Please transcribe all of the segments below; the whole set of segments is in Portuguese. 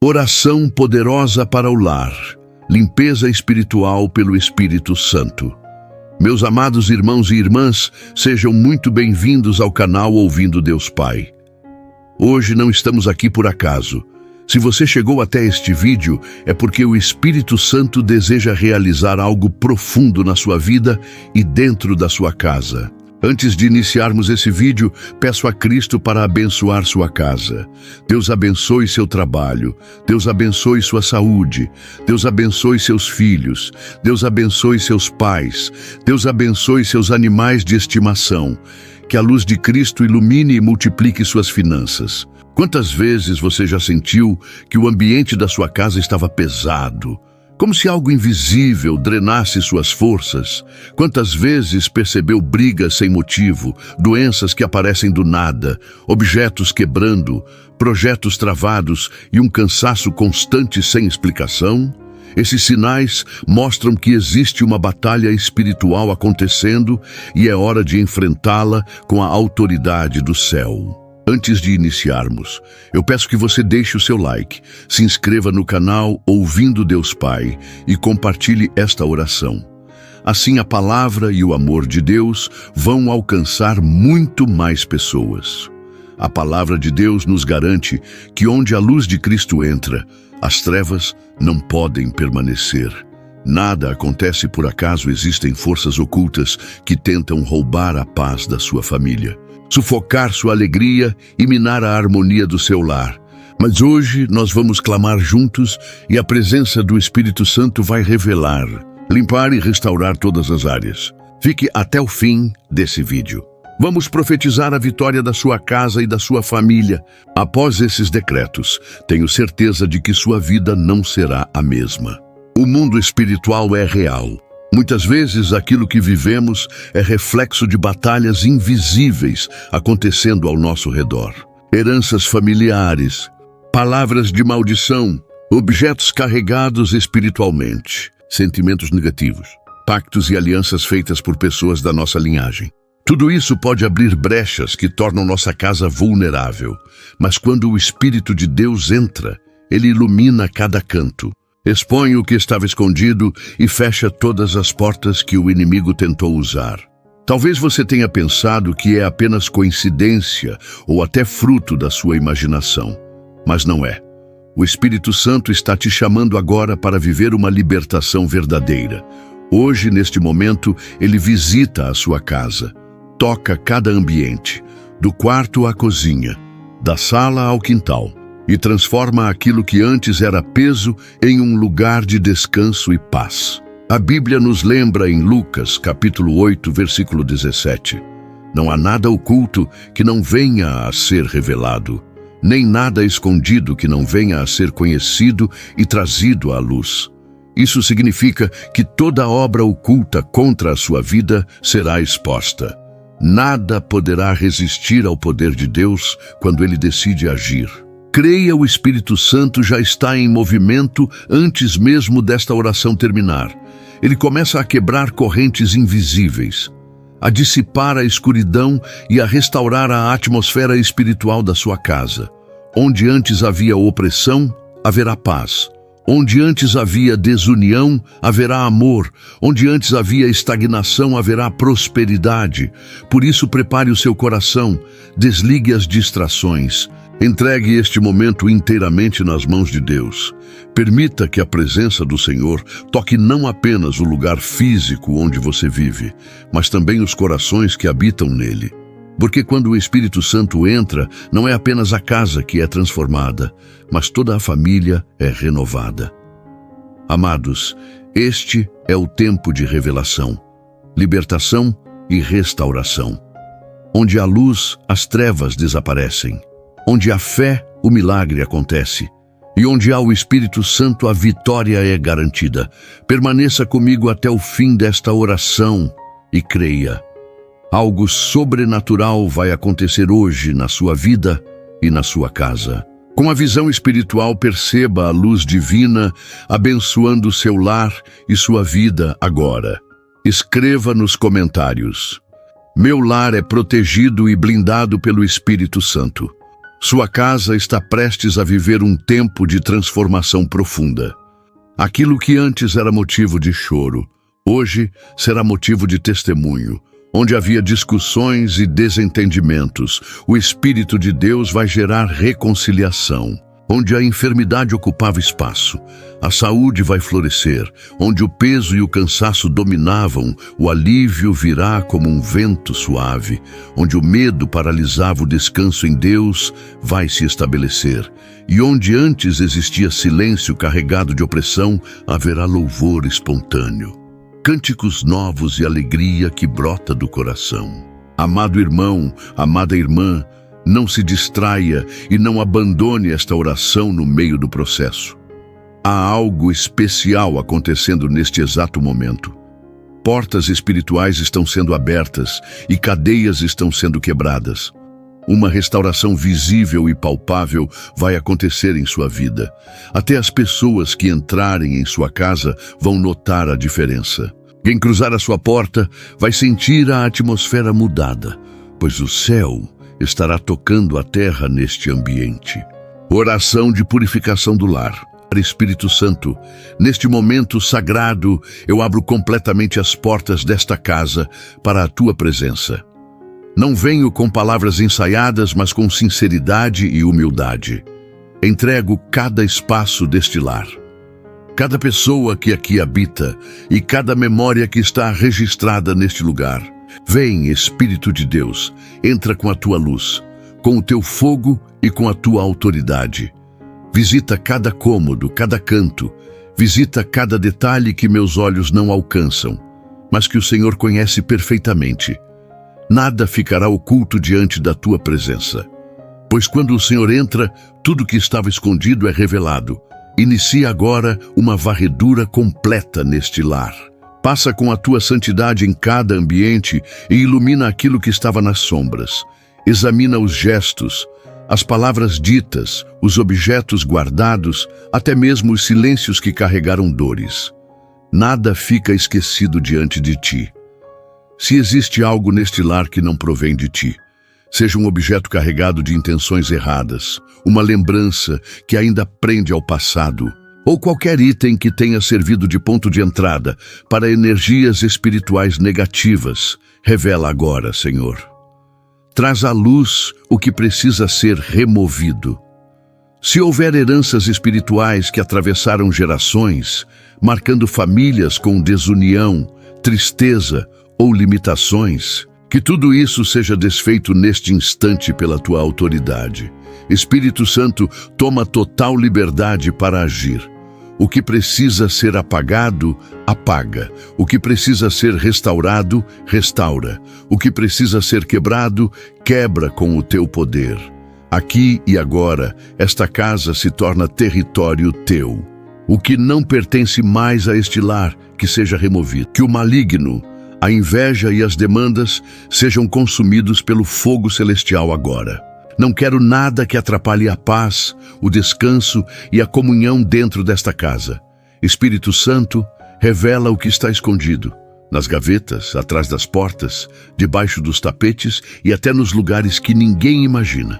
Oração poderosa para o lar. Limpeza espiritual pelo Espírito Santo. Meus amados irmãos e irmãs, sejam muito bem-vindos ao canal Ouvindo Deus Pai. Hoje não estamos aqui por acaso. Se você chegou até este vídeo, é porque o Espírito Santo deseja realizar algo profundo na sua vida e dentro da sua casa. Antes de iniciarmos esse vídeo, peço a Cristo para abençoar sua casa. Deus abençoe seu trabalho. Deus abençoe sua saúde. Deus abençoe seus filhos. Deus abençoe seus pais. Deus abençoe seus animais de estimação. Que a luz de Cristo ilumine e multiplique suas finanças. Quantas vezes você já sentiu que o ambiente da sua casa estava pesado? Como se algo invisível drenasse suas forças? Quantas vezes percebeu brigas sem motivo, doenças que aparecem do nada, objetos quebrando, projetos travados e um cansaço constante sem explicação? Esses sinais mostram que existe uma batalha espiritual acontecendo e é hora de enfrentá-la com a autoridade do céu. Antes de iniciarmos, eu peço que você deixe o seu like, se inscreva no canal Ouvindo Deus Pai e compartilhe esta oração. Assim a palavra e o amor de Deus vão alcançar muito mais pessoas. A palavra de Deus nos garante que onde a luz de Cristo entra, as trevas não podem permanecer. Nada acontece por acaso, existem forças ocultas que tentam roubar a paz da sua família, sufocar sua alegria e minar a harmonia do seu lar. Mas hoje nós vamos clamar juntos e a presença do Espírito Santo vai revelar, limpar e restaurar todas as áreas. Fique até o fim desse vídeo. Vamos profetizar a vitória da sua casa e da sua família. Após esses decretos, tenho certeza de que sua vida não será a mesma. O mundo espiritual é real. Muitas vezes aquilo que vivemos é reflexo de batalhas invisíveis acontecendo ao nosso redor. Heranças familiares, palavras de maldição, objetos carregados espiritualmente, sentimentos negativos, pactos e alianças feitas por pessoas da nossa linhagem. Tudo isso pode abrir brechas que tornam nossa casa vulnerável. Mas quando o Espírito de Deus entra, ele ilumina cada canto, expõe o que estava escondido e fecha todas as portas que o inimigo tentou usar. Talvez você tenha pensado que é apenas coincidência ou até fruto da sua imaginação, mas não é. O Espírito Santo está te chamando agora para viver uma libertação verdadeira. Hoje, neste momento, ele visita a sua casa, toca cada ambiente, do quarto à cozinha, da sala ao quintal, e transforma aquilo que antes era peso em um lugar de descanso e paz. A Bíblia nos lembra em Lucas, capítulo 8, versículo 17. Não há nada oculto que não venha a ser revelado, nem nada escondido que não venha a ser conhecido e trazido à luz. Isso significa que toda obra oculta contra a sua vida será exposta. Nada poderá resistir ao poder de Deus quando ele decide agir. Creia, o Espírito Santo já está em movimento antes mesmo desta oração terminar. Ele começa a quebrar correntes invisíveis, a dissipar a escuridão e a restaurar a atmosfera espiritual da sua casa. Onde antes havia opressão, haverá paz. Onde antes havia desunião, haverá amor. Onde antes havia estagnação, haverá prosperidade. Por isso, prepare o seu coração, desligue as distrações. Entregue este momento inteiramente nas mãos de Deus. Permita que a presença do Senhor toque não apenas o lugar físico onde você vive, mas também os corações que habitam nele. Porque quando o Espírito Santo entra, não é apenas a casa que é transformada, mas toda a família é renovada. Amados, este é o tempo de revelação, libertação e restauração. Onde há luz, as trevas desaparecem. Onde há fé, o milagre acontece. E onde há o Espírito Santo, a vitória é garantida. Permaneça comigo até o fim desta oração e creia. Algo sobrenatural vai acontecer hoje na sua vida e na sua casa. Com a visão espiritual, perceba a luz divina abençoando seu lar e sua vida agora. Escreva nos comentários: meu lar é protegido e blindado pelo Espírito Santo. Sua casa está prestes a viver um tempo de transformação profunda. Aquilo que antes era motivo de choro, hoje será motivo de testemunho. Onde havia discussões e desentendimentos, o Espírito de Deus vai gerar reconciliação. Onde a enfermidade ocupava espaço, a saúde vai florescer. Onde o peso e o cansaço dominavam, o alívio virá como um vento suave. Onde o medo paralisava o descanso em Deus, vai se estabelecer. E onde antes existia silêncio carregado de opressão, haverá louvor espontâneo. Cânticos novos e alegria que brota do coração. Amado irmão, amada irmã, não se distraia e não abandone esta oração no meio do processo. Há algo especial acontecendo neste exato momento. Portas espirituais estão sendo abertas e cadeias estão sendo quebradas. Uma restauração visível e palpável vai acontecer em sua vida. Até as pessoas que entrarem em sua casa vão notar a diferença. Quem cruzar a sua porta vai sentir a atmosfera mudada, pois o céu estará tocando a terra neste ambiente. Oração de purificação do lar. Espírito Santo, neste momento sagrado, eu abro completamente as portas desta casa para a tua presença. Não venho com palavras ensaiadas, mas com sinceridade e humildade. Entrego cada espaço deste lar, cada pessoa que aqui habita e cada memória que está registrada neste lugar. Vem, Espírito de Deus, entra com a tua luz, com o teu fogo e com a tua autoridade. Visita cada cômodo, cada canto, visita cada detalhe que meus olhos não alcançam, mas que o Senhor conhece perfeitamente. Nada ficará oculto diante da tua presença, pois quando o Senhor entra, tudo que estava escondido é revelado. Inicia agora uma varredura completa neste lar. Passa com a tua santidade em cada ambiente e ilumina aquilo que estava nas sombras. Examina os gestos, as palavras ditas, os objetos guardados, até mesmo os silêncios que carregaram dores. Nada fica esquecido diante de ti. Se existe algo neste lar que não provém de ti, seja um objeto carregado de intenções erradas, uma lembrança que ainda prende ao passado, ou qualquer item que tenha servido de ponto de entrada para energias espirituais negativas, revela agora, Senhor. Traz à luz o que precisa ser removido. Se houver heranças espirituais que atravessaram gerações, marcando famílias com desunião, tristeza ou limitações, que tudo isso seja desfeito neste instante pela tua autoridade. Espírito Santo, toma total liberdade para agir. O que precisa ser apagado, apaga. O que precisa ser restaurado, restaura. O que precisa ser quebrado, quebra com o teu poder. Aqui e agora, esta casa se torna território teu. O que não pertence mais a este lar, que seja removido. Que o maligno, a inveja e as demandas sejam consumidos pelo fogo celestial agora. Não quero nada que atrapalhe a paz, o descanso e a comunhão dentro desta casa. Espírito Santo, revela o que está escondido, nas gavetas, atrás das portas, debaixo dos tapetes e até nos lugares que ninguém imagina.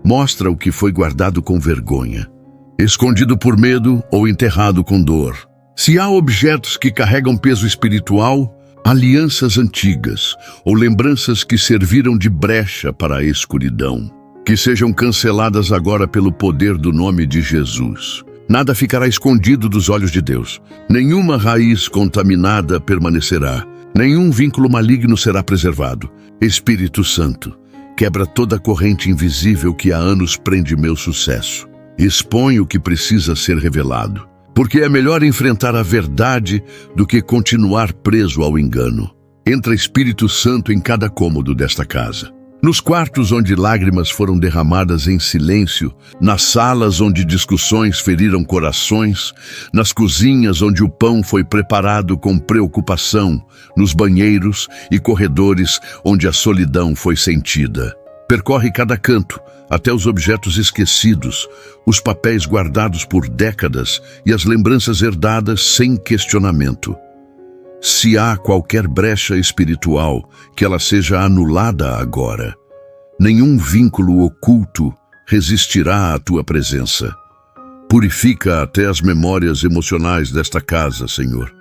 Mostra o que foi guardado com vergonha, escondido por medo ou enterrado com dor. Se há objetos que carregam peso espiritual, alianças antigas ou lembranças que serviram de brecha para a escuridão, que sejam canceladas agora pelo poder do nome de Jesus. Nada ficará escondido dos olhos de Deus. Nenhuma raiz contaminada permanecerá. Nenhum vínculo maligno será preservado. Espírito Santo, quebra toda a corrente invisível que há anos prende meu sucesso. Expõe o que precisa ser revelado, porque é melhor enfrentar a verdade do que continuar preso ao engano. Entra Espírito Santo em cada cômodo desta casa. Nos quartos onde lágrimas foram derramadas em silêncio, nas salas onde discussões feriram corações, nas cozinhas onde o pão foi preparado com preocupação, nos banheiros e corredores onde a solidão foi sentida. Percorre cada canto, até os objetos esquecidos, os papéis guardados por décadas e as lembranças herdadas sem questionamento. Se há qualquer brecha espiritual, que ela seja anulada agora. Nenhum vínculo oculto resistirá à tua presença. Purifica até as memórias emocionais desta casa, Senhor.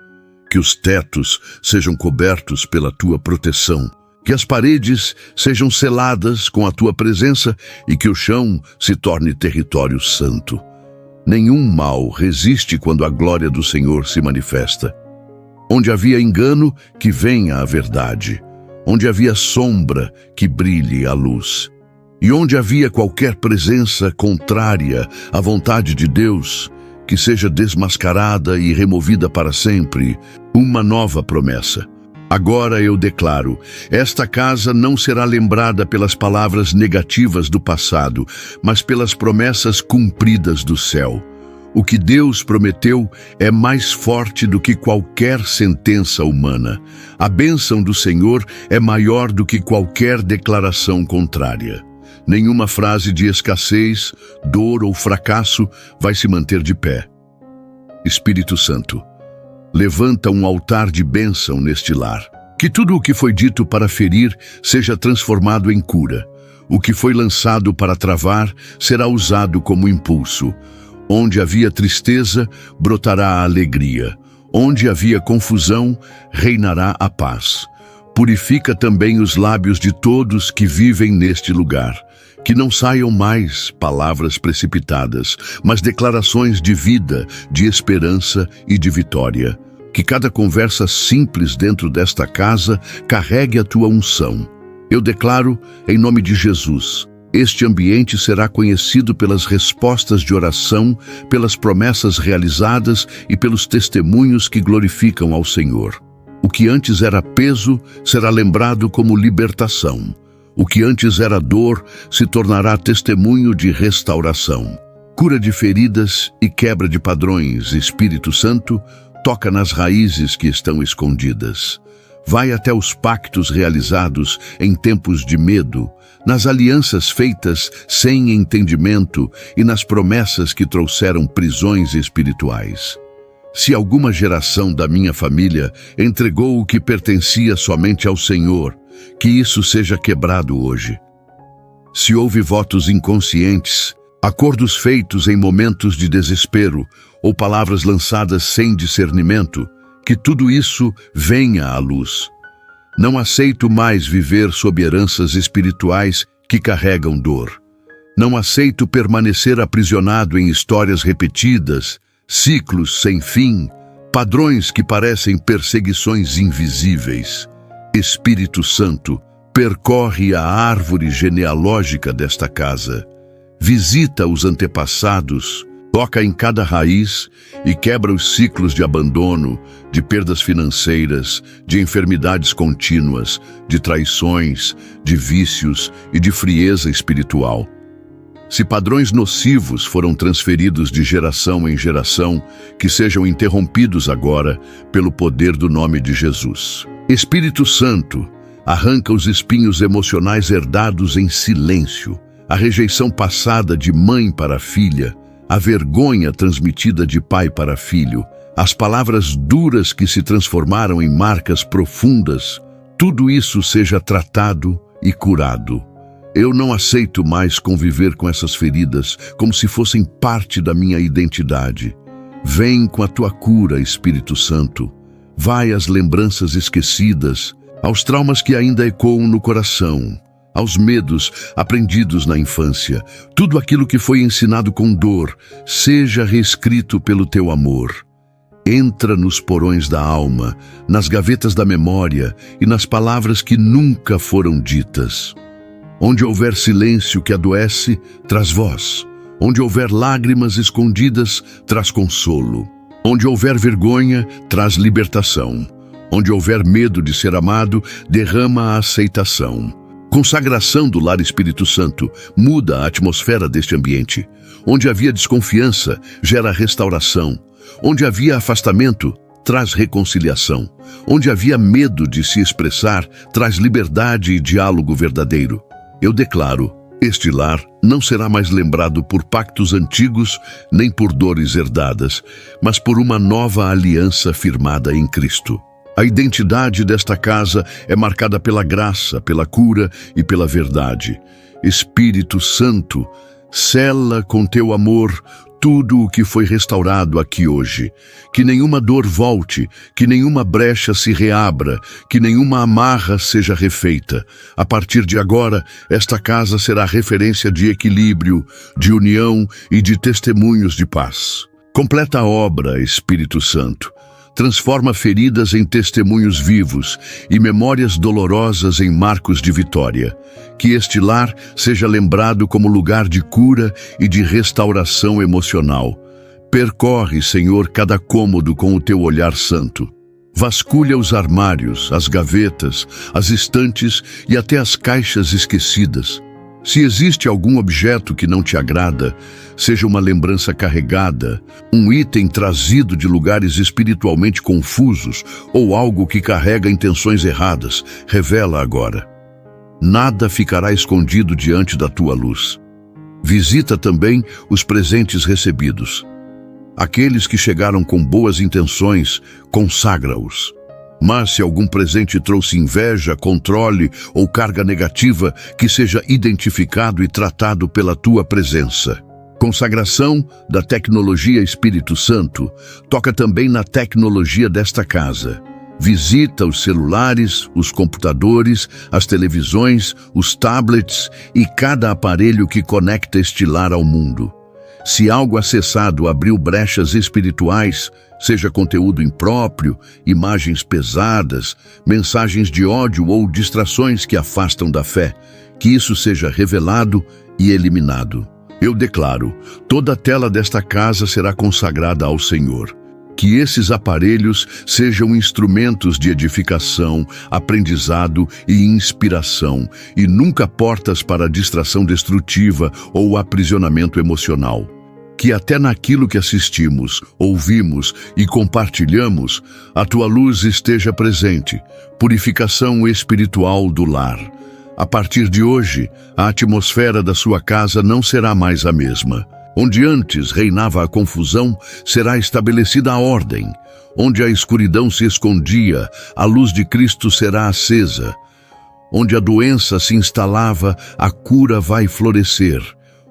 Que os tetos sejam cobertos pela tua proteção. Que as paredes sejam seladas com a tua presença e que o chão se torne território santo. Nenhum mal resiste quando a glória do Senhor se manifesta. Onde havia engano, que venha a verdade. Onde havia sombra, que brilhe a luz. E onde havia qualquer presença contrária à vontade de Deus, que seja desmascarada e removida para sempre. Uma nova promessa. Agora eu declaro, esta casa não será lembrada pelas palavras negativas do passado, mas pelas promessas cumpridas do céu. O que Deus prometeu é mais forte do que qualquer sentença humana. A bênção do Senhor é maior do que qualquer declaração contrária. Nenhuma frase de escassez, dor ou fracasso vai se manter de pé. Espírito Santo, levanta um altar de bênção neste lar. Que tudo o que foi dito para ferir seja transformado em cura. O que foi lançado para travar será usado como impulso. Onde havia tristeza, brotará a alegria. Onde havia confusão, reinará a paz. Purifica também os lábios de todos que vivem neste lugar. Que não saiam mais palavras precipitadas, mas declarações de vida, de esperança e de vitória. Que cada conversa simples dentro desta casa carregue a tua unção. Eu declaro, em nome de Jesus, este ambiente será conhecido pelas respostas de oração, pelas promessas realizadas e pelos testemunhos que glorificam ao Senhor. O que antes era peso será lembrado como libertação. O que antes era dor se tornará testemunho de restauração. Cura de feridas e quebra de padrões, Espírito Santo, toca nas raízes que estão escondidas. Vai até os pactos realizados em tempos de medo, nas alianças feitas sem entendimento e nas promessas que trouxeram prisões espirituais. Se alguma geração da minha família entregou o que pertencia somente ao Senhor, que isso seja quebrado hoje. Se houve votos inconscientes, acordos feitos em momentos de desespero ou palavras lançadas sem discernimento, que tudo isso venha à luz. Não aceito mais viver sob heranças espirituais que carregam dor. Não aceito permanecer aprisionado em histórias repetidas, ciclos sem fim, padrões que parecem perseguições invisíveis. Espírito Santo, percorre a árvore genealógica desta casa. Visita os antepassados, toca em cada raiz e quebra os ciclos de abandono, de perdas financeiras, de enfermidades contínuas, de traições, de vícios e de frieza espiritual. Se padrões nocivos foram transferidos de geração em geração, que sejam interrompidos agora pelo poder do nome de Jesus. Espírito Santo, arranca os espinhos emocionais herdados em silêncio, a rejeição passada de mãe para filha, a vergonha transmitida de pai para filho, as palavras duras que se transformaram em marcas profundas, tudo isso seja tratado e curado. Eu não aceito mais conviver com essas feridas como se fossem parte da minha identidade. Vem com a tua cura, Espírito Santo. Vai às lembranças esquecidas, aos traumas que ainda ecoam no coração, aos medos aprendidos na infância. Tudo aquilo que foi ensinado com dor, seja reescrito pelo teu amor. Entra nos porões da alma, nas gavetas da memória e nas palavras que nunca foram ditas. Onde houver silêncio que adoece, traz voz. Onde houver lágrimas escondidas, traz consolo. Onde houver vergonha, traz libertação. Onde houver medo de ser amado, derrama a aceitação. Consagração do lar Espírito Santo muda a atmosfera deste ambiente. Onde havia desconfiança, gera restauração. Onde havia afastamento, traz reconciliação. Onde havia medo de se expressar, traz liberdade e diálogo verdadeiro. Eu declaro, este lar não será mais lembrado por pactos antigos, nem por dores herdadas, mas por uma nova aliança firmada em Cristo. A identidade desta casa é marcada pela graça, pela cura e pela verdade. Espírito Santo, sela com teu amor tudo o que foi restaurado aqui hoje. Que nenhuma dor volte, que nenhuma brecha se reabra, que nenhuma amarra seja refeita. A partir de agora, esta casa será referência de equilíbrio, de união e de testemunhos de paz. Completa a obra, Espírito Santo. Transforma feridas em testemunhos vivos e memórias dolorosas em marcos de vitória. Que este lar seja lembrado como lugar de cura e de restauração emocional. Percorre, Senhor, cada cômodo com o teu olhar santo. Vasculha os armários, as gavetas, as estantes e até as caixas esquecidas. Se existe algum objeto que não te agrada, seja uma lembrança carregada, um item trazido de lugares espiritualmente confusos ou algo que carrega intenções erradas, revela agora. Nada ficará escondido diante da tua luz. Visita também os presentes recebidos. Aqueles que chegaram com boas intenções, consagra-os. Mas se algum presente trouxe inveja, controle ou carga negativa, que seja identificado e tratado pela tua presença. Consagração da tecnologia Espírito Santo toca também na tecnologia desta casa. Visita os celulares, os computadores, as televisões, os tablets e cada aparelho que conecta este lar ao mundo. Se algo acessado abriu brechas espirituais, seja conteúdo impróprio, imagens pesadas, mensagens de ódio ou distrações que afastam da fé, que isso seja revelado e eliminado. Eu declaro, toda a tela desta casa será consagrada ao Senhor. Que esses aparelhos sejam instrumentos de edificação, aprendizado e inspiração, e nunca portas para distração destrutiva ou aprisionamento emocional. Que até naquilo que assistimos, ouvimos e compartilhamos, a tua luz esteja presente, purificação espiritual do lar. A partir de hoje, a atmosfera da sua casa não será mais a mesma. Onde antes reinava a confusão, será estabelecida a ordem. Onde a escuridão se escondia, a luz de Cristo será acesa. Onde a doença se instalava, a cura vai florescer.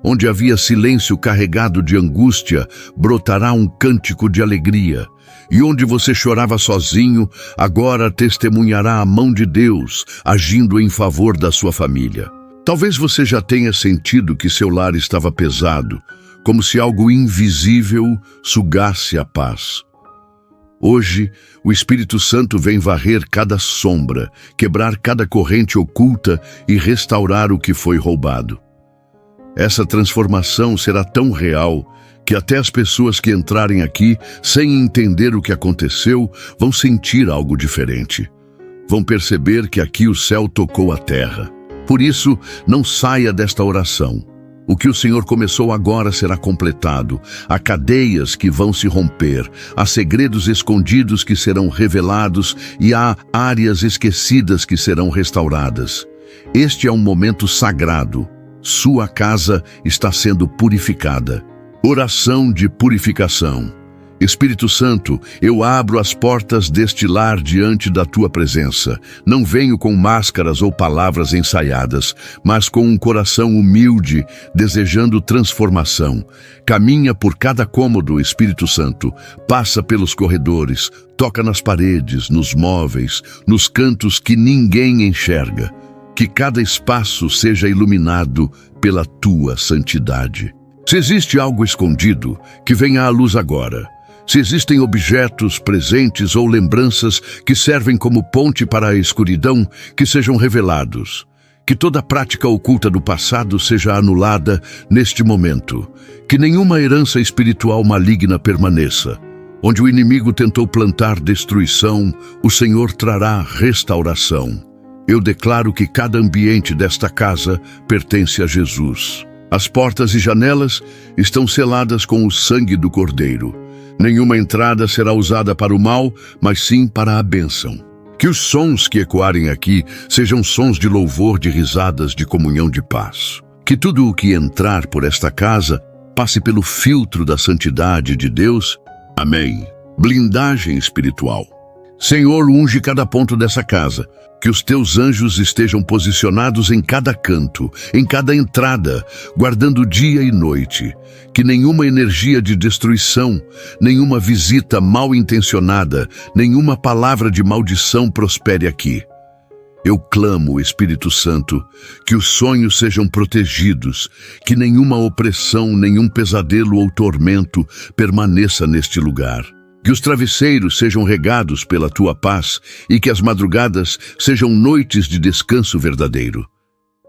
Onde havia silêncio carregado de angústia, brotará um cântico de alegria. E onde você chorava sozinho, agora testemunhará a mão de Deus, agindo em favor da sua família. Talvez você já tenha sentido que seu lar estava pesado, como se algo invisível sugasse a paz. Hoje, o Espírito Santo vem varrer cada sombra, quebrar cada corrente oculta e restaurar o que foi roubado. Essa transformação será tão real que até as pessoas que entrarem aqui sem entender o que aconteceu vão sentir algo diferente. Vão perceber que aqui o céu tocou a terra. Por isso, não saia desta oração. O que o Senhor começou agora será completado. Há cadeias que vão se romper, há segredos escondidos que serão revelados e há áreas esquecidas que serão restauradas. Este é um momento sagrado. Sua casa está sendo purificada. Oração de purificação. Espírito Santo, eu abro as portas deste lar diante da tua presença. Não venho com máscaras ou palavras ensaiadas, mas com um coração humilde, desejando transformação. Caminha por cada cômodo, Espírito Santo. Passa pelos corredores, toca nas paredes, nos móveis, nos cantos que ninguém enxerga. Que cada espaço seja iluminado pela tua santidade. Se existe algo escondido, que venha à luz agora. Se existem objetos, presentes ou lembranças que servem como ponte para a escuridão, que sejam revelados. Que toda prática oculta do passado seja anulada neste momento. Que nenhuma herança espiritual maligna permaneça. Onde o inimigo tentou plantar destruição, o Senhor trará restauração. Eu declaro que cada ambiente desta casa pertence a Jesus. As portas e janelas estão seladas com o sangue do Cordeiro. Nenhuma entrada será usada para o mal, mas sim para a bênção. Que os sons que ecoarem aqui sejam sons de louvor, de risadas, de comunhão, de paz. Que tudo o que entrar por esta casa passe pelo filtro da santidade de Deus. Amém. Blindagem espiritual. Senhor, unge cada ponto dessa casa, que os teus anjos estejam posicionados em cada canto, em cada entrada, guardando dia e noite. Que nenhuma energia de destruição, nenhuma visita mal intencionada, nenhuma palavra de maldição prospere aqui. Eu clamo, Espírito Santo, que os sonhos sejam protegidos, que nenhuma opressão, nenhum pesadelo ou tormento permaneça neste lugar. Que os travesseiros sejam regados pela tua paz e que as madrugadas sejam noites de descanso verdadeiro.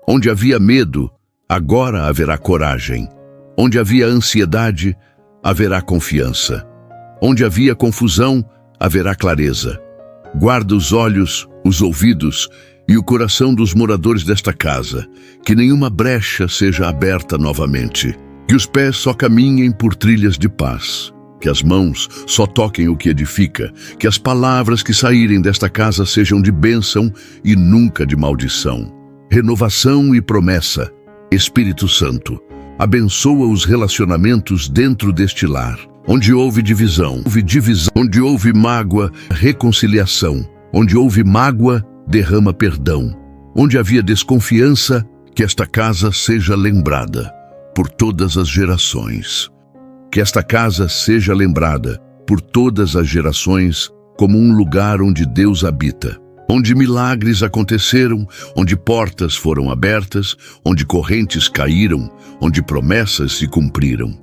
Onde havia medo, agora haverá coragem. Onde havia ansiedade, haverá confiança. Onde havia confusão, haverá clareza. Guarda os olhos, os ouvidos e o coração dos moradores desta casa, que nenhuma brecha seja aberta novamente. Que os pés só caminhem por trilhas de paz. Que as mãos só toquem o que edifica, que as palavras que saírem desta casa sejam de bênção e nunca de maldição. Renovação e promessa. Espírito Santo, abençoa os relacionamentos dentro deste lar. Onde houve divisão, onde houve mágoa, reconciliação. Onde houve mágoa, derrama perdão. Onde havia desconfiança, que esta casa seja lembrada por todas as gerações. Que esta casa seja lembrada por todas as gerações como um lugar onde Deus habita, onde milagres aconteceram, onde portas foram abertas, onde correntes caíram, onde promessas se cumpriram.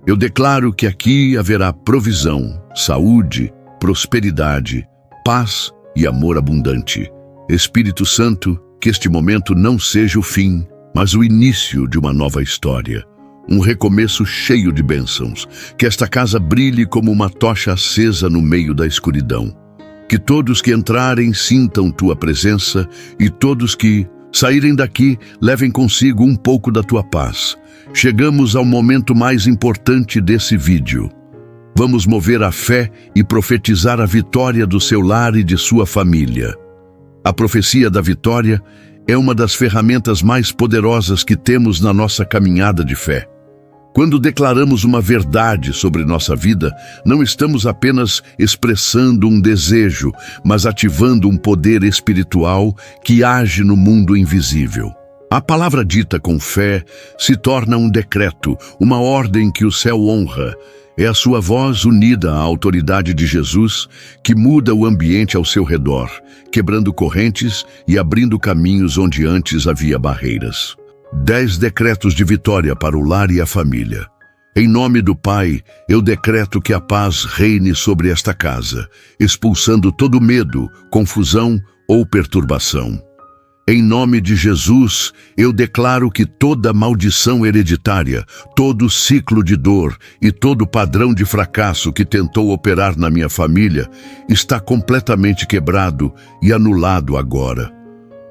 Eu declaro que aqui haverá provisão, saúde, prosperidade, paz e amor abundante. Espírito Santo, que este momento não seja o fim, mas o início de uma nova história. Um recomeço cheio de bênçãos, que esta casa brilhe como uma tocha acesa no meio da escuridão. Que todos que entrarem sintam tua presença e todos que saírem daqui levem consigo um pouco da tua paz. Chegamos ao momento mais importante desse vídeo. Vamos mover a fé e profetizar a vitória do seu lar e de sua família. A profecia da vitória é uma das ferramentas mais poderosas que temos na nossa caminhada de fé. Quando declaramos uma verdade sobre nossa vida, não estamos apenas expressando um desejo, mas ativando um poder espiritual que age no mundo invisível. A palavra dita com fé se torna um decreto, uma ordem que o céu honra. É a sua voz unida à autoridade de Jesus que muda o ambiente ao seu redor, quebrando correntes e abrindo caminhos onde antes havia barreiras. 10 decretos de vitória para o lar e a família. Em nome do Pai, eu decreto que a paz reine sobre esta casa, expulsando todo medo, confusão ou perturbação. Em nome de Jesus, eu declaro que toda maldição hereditária, todo ciclo de dor e todo padrão de fracasso que tentou operar na minha família está completamente quebrado e anulado agora.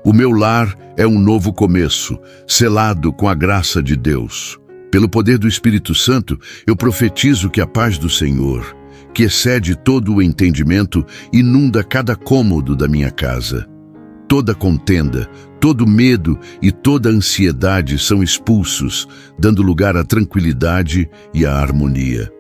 O meu lar é um novo começo, selado com a graça de Deus. Pelo poder do Espírito Santo, eu profetizo que a paz do Senhor, que excede todo o entendimento, inunda cada cômodo da minha casa. Toda contenda, todo medo e toda ansiedade são expulsos, dando lugar à tranquilidade e à harmonia.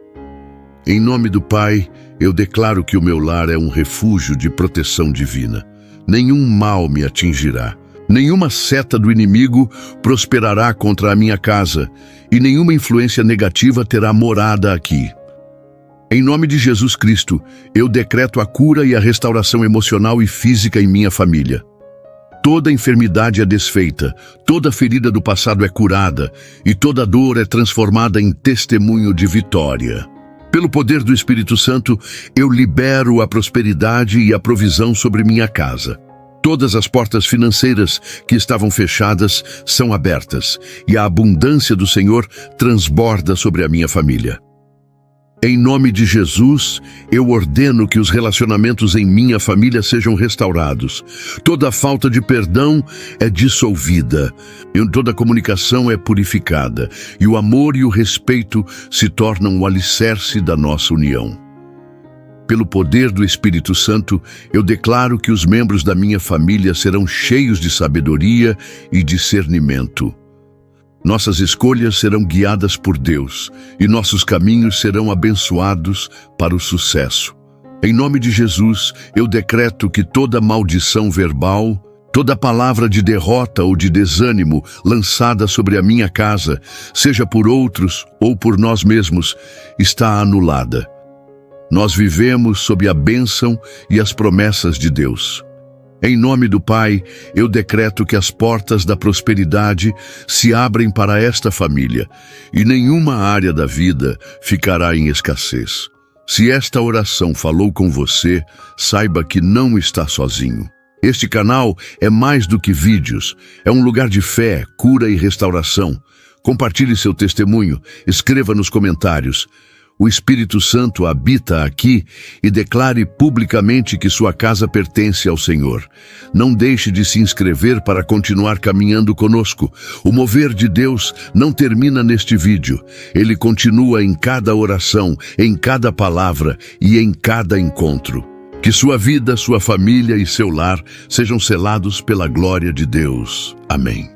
Em nome do Pai, eu declaro que o meu lar é um refúgio de proteção divina. Nenhum mal me atingirá, nenhuma seta do inimigo prosperará contra a minha casa e nenhuma influência negativa terá morada aqui. Em nome de Jesus Cristo, eu decreto a cura e a restauração emocional e física em minha família. Toda enfermidade é desfeita, toda ferida do passado é curada e toda dor é transformada em testemunho de vitória. Pelo poder do Espírito Santo, eu libero a prosperidade e a provisão sobre minha casa. Todas as portas financeiras que estavam fechadas são abertas e a abundância do Senhor transborda sobre a minha família. Em nome de Jesus, eu ordeno que os relacionamentos em minha família sejam restaurados. Toda falta de perdão é dissolvida, e toda comunicação é purificada, e o amor e o respeito se tornam o alicerce da nossa união. Pelo poder do Espírito Santo, eu declaro que os membros da minha família serão cheios de sabedoria e discernimento. Nossas escolhas serão guiadas por Deus e nossos caminhos serão abençoados para o sucesso. Em nome de Jesus, eu decreto que toda maldição verbal, toda palavra de derrota ou de desânimo lançada sobre a minha casa, seja por outros ou por nós mesmos, está anulada. Nós vivemos sob a bênção e as promessas de Deus. Em nome do Pai, eu decreto que as portas da prosperidade se abrem para esta família e nenhuma área da vida ficará em escassez. Se esta oração falou com você, saiba que não está sozinho. Este canal é mais do que vídeos, é um lugar de fé, cura e restauração. Compartilhe seu testemunho, escreva nos comentários. O Espírito Santo habita aqui e declare publicamente que sua casa pertence ao Senhor. Não deixe de se inscrever para continuar caminhando conosco. O mover de Deus não termina neste vídeo. Ele continua em cada oração, em cada palavra e em cada encontro. Que sua vida, sua família e seu lar sejam selados pela glória de Deus. Amém.